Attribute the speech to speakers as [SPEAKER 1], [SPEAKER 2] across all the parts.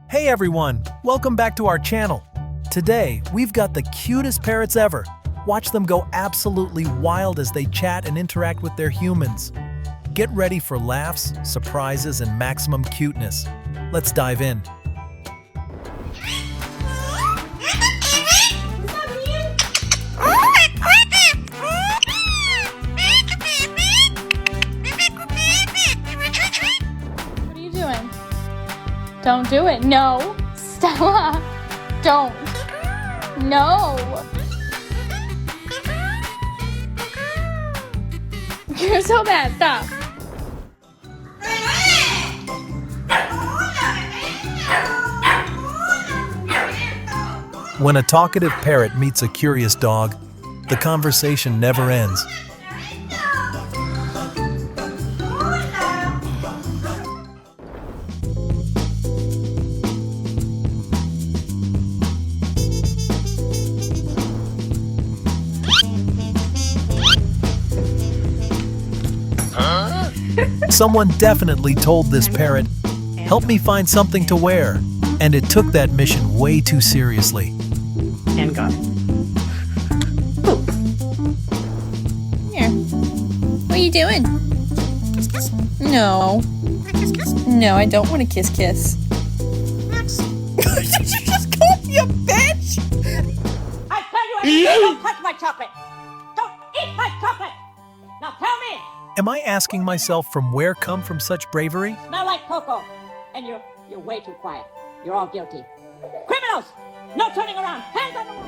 [SPEAKER 1] Hey everyone, welcome back to our channel. Today, we've got the cutest parrots ever. Watch them go absolutely wild as they chat and interact with their humans. Get ready for laughs, surprises, and maximum cuteness. Let's dive in.
[SPEAKER 2] What are you doing? Don't do it. No. Stella. Don't. No. You're so bad. Stop.
[SPEAKER 1] When a talkative parrot meets a curious dog, the conversation never ends. Someone definitely told this parrot, "Help me find something to wear," and it took that mission way too seriously.
[SPEAKER 3] And got it. Poop.
[SPEAKER 2] Here. What are you doing?
[SPEAKER 3] Kiss, kiss.
[SPEAKER 2] No.
[SPEAKER 3] Kiss, kiss.
[SPEAKER 2] No, I don't want to kiss.
[SPEAKER 3] Did you just call me a bitch?
[SPEAKER 4] I tell you again, don't touch my chocolate! Don't eat my chocolate! Now tell me!
[SPEAKER 1] Am I asking myself from where come from such bravery?
[SPEAKER 4] Smell like cocoa! And you're way too quiet. You're all guilty. Criminals! No turning around! Hands on the wall!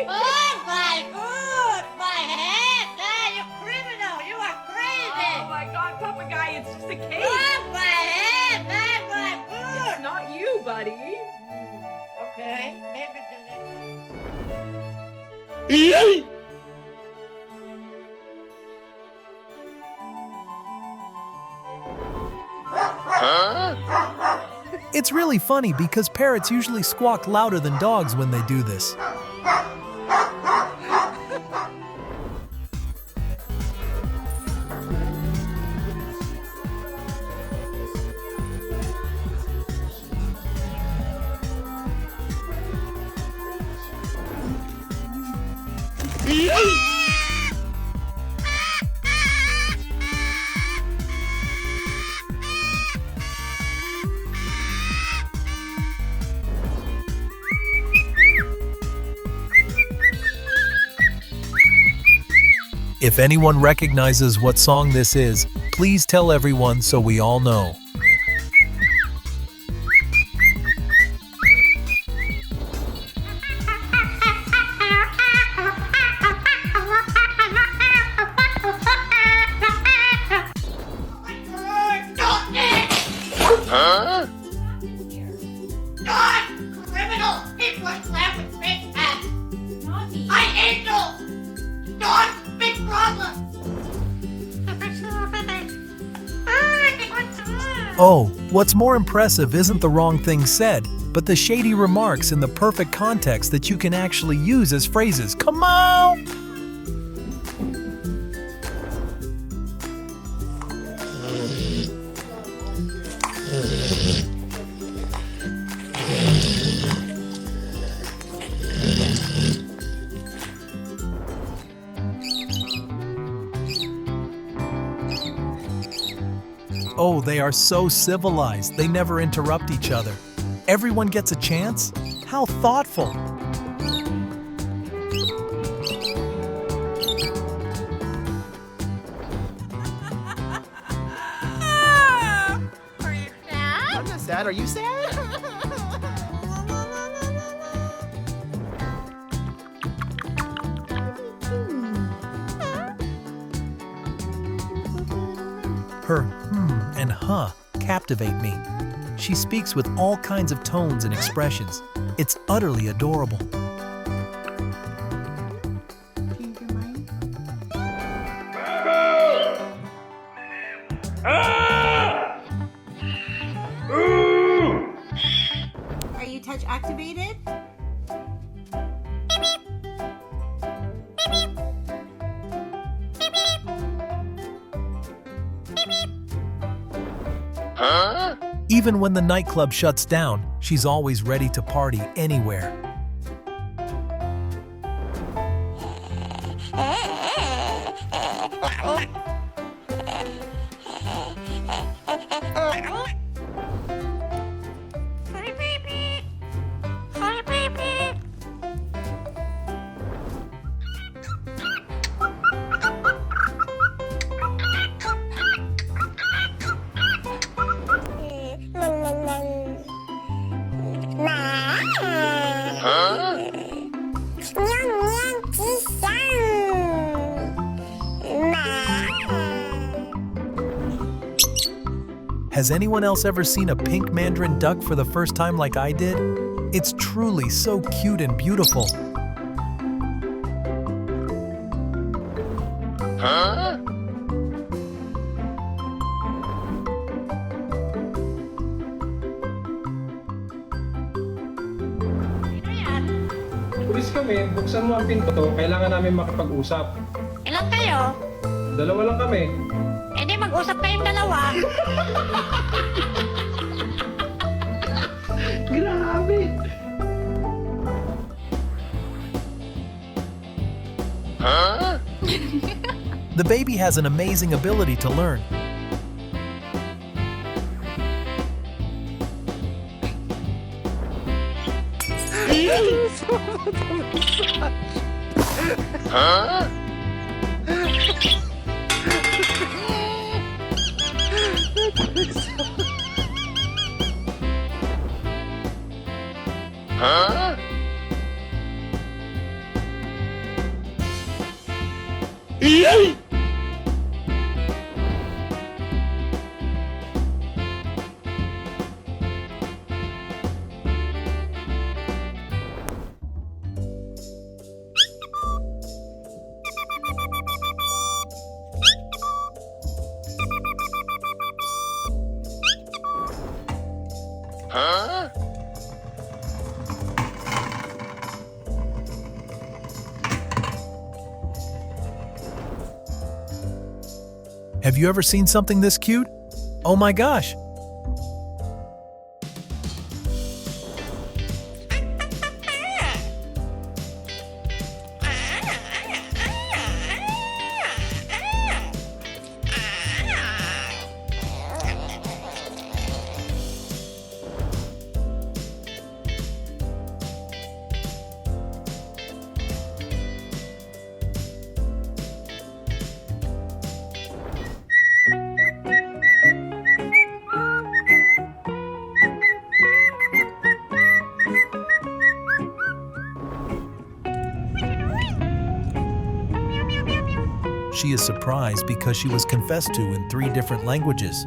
[SPEAKER 4] Oh my God! My head! Ah, you criminal! You are crazy!
[SPEAKER 3] Oh my god, Papa Guy, it's just a cake.
[SPEAKER 4] Oh, my head! Ah, my
[SPEAKER 3] It's not you, buddy.
[SPEAKER 4] Okay, maybe
[SPEAKER 1] It's really funny because parrots usually squawk louder than dogs when they do this. If anyone recognizes what song this is, please tell everyone so we all know.
[SPEAKER 4] God! Criminal! People are slapping big ass! I angel! God! Big problem!
[SPEAKER 1] Oh, what's more impressive isn't the wrong thing said, but the shady remarks in the perfect context that you can actually use as phrases. Come on! Oh, they are so civilized. They never interrupt each other. Everyone gets a chance? How thoughtful.
[SPEAKER 3] Are you sad? I'm not sad. Are you sad?
[SPEAKER 1] Her and huh captivate me. She speaks with all kinds of tones and expressions. It's utterly adorable.
[SPEAKER 5] Are you touch activated?
[SPEAKER 1] Even when the nightclub shuts down, she's always ready to party anywhere. Has anyone else ever seen a pink mandarin duck for the first time like I did? It's truly so cute and beautiful.
[SPEAKER 6] Pulis kami, buksan mo ang pinto, kailangan namin makapag-usap.
[SPEAKER 4] Ilan kayo?
[SPEAKER 6] Dalawa lang kami.
[SPEAKER 4] Eh di mag-usap kayong dalawa.
[SPEAKER 6] Grabe!
[SPEAKER 1] The baby has an amazing ability to learn. Have you ever seen something this cute? Oh my gosh! She is surprised because she was confessed to in 3 different languages.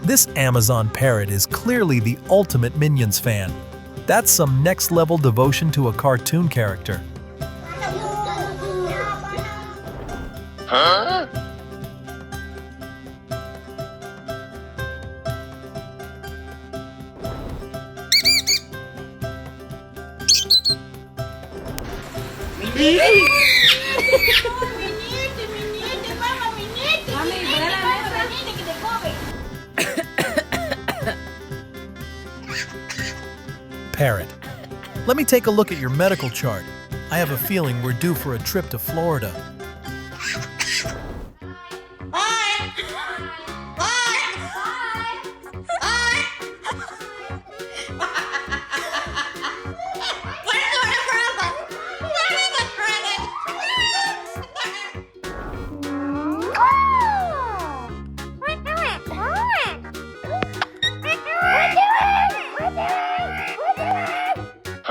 [SPEAKER 1] This Amazon parrot is clearly the ultimate Minions fan. That's some next-level devotion to a cartoon character. Parrot, let me take a look at your medical chart. I have a feeling we're due for a trip to Florida.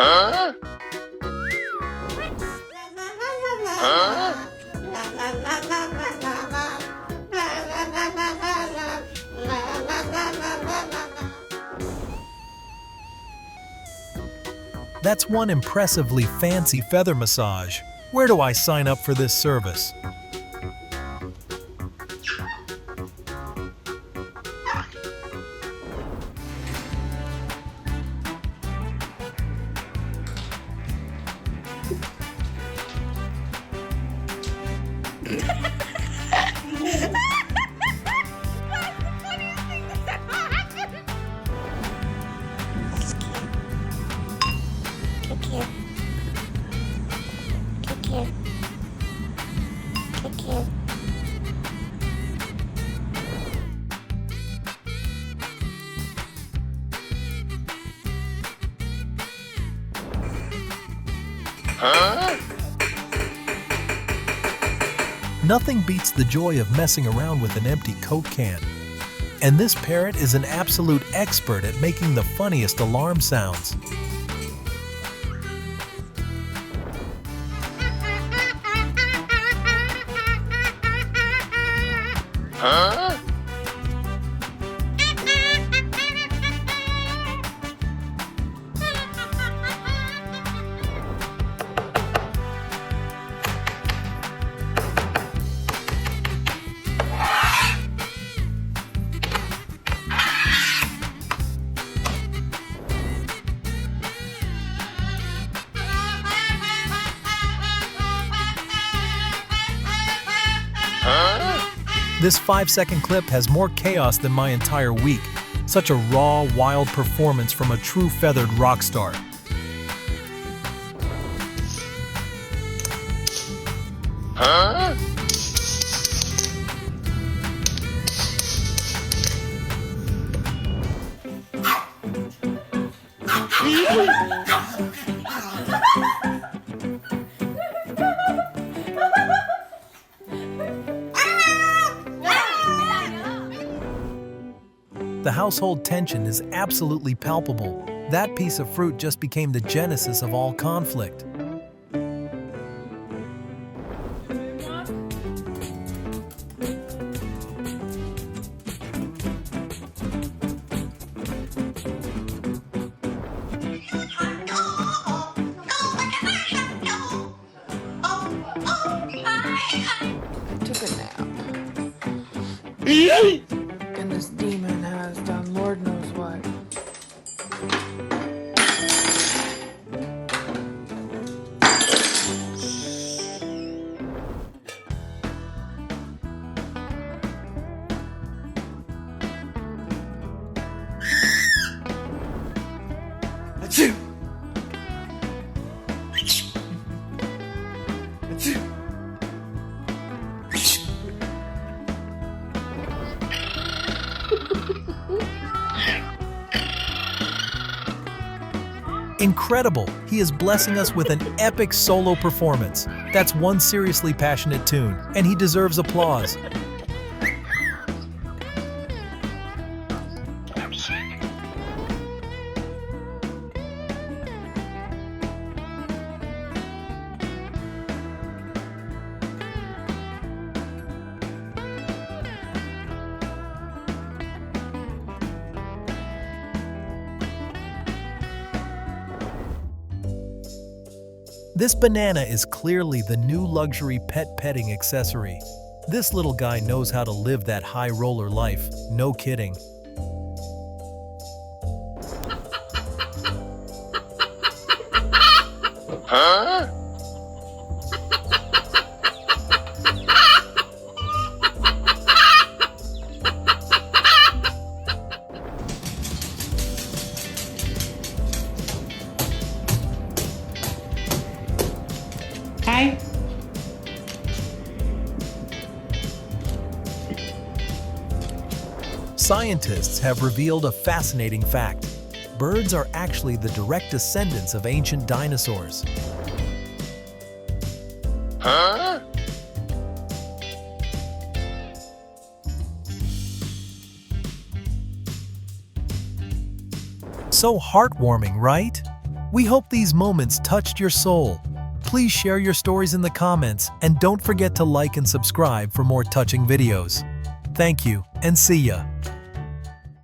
[SPEAKER 7] Huh?
[SPEAKER 1] That's one impressively fancy feather massage. Where do I sign up for this service? Nothing beats the joy of messing around with an empty Coke can. And this parrot is an absolute expert at making the funniest alarm sounds. This 5-second clip has more chaos than my entire week. Such a raw, wild performance from a true feathered rock star. The household tension is absolutely palpable. That piece of fruit just became the genesis of all conflict.
[SPEAKER 7] Took a nap. And this demon has done Lord knows what.
[SPEAKER 8] Achoo! Achoo!
[SPEAKER 1] Incredible! He is blessing us with an epic solo performance. That's one seriously passionate tune, and he deserves applause. This banana is clearly the new luxury pet petting accessory. This little guy knows how to live that high roller life, no kidding.
[SPEAKER 7] Hi.
[SPEAKER 1] Scientists have revealed a fascinating fact. Birds are actually the direct descendants of ancient dinosaurs. So heartwarming, right? We hope these moments touched your soul. Please share your stories in the comments and don't forget to like and subscribe for more touching videos. Thank you and see ya!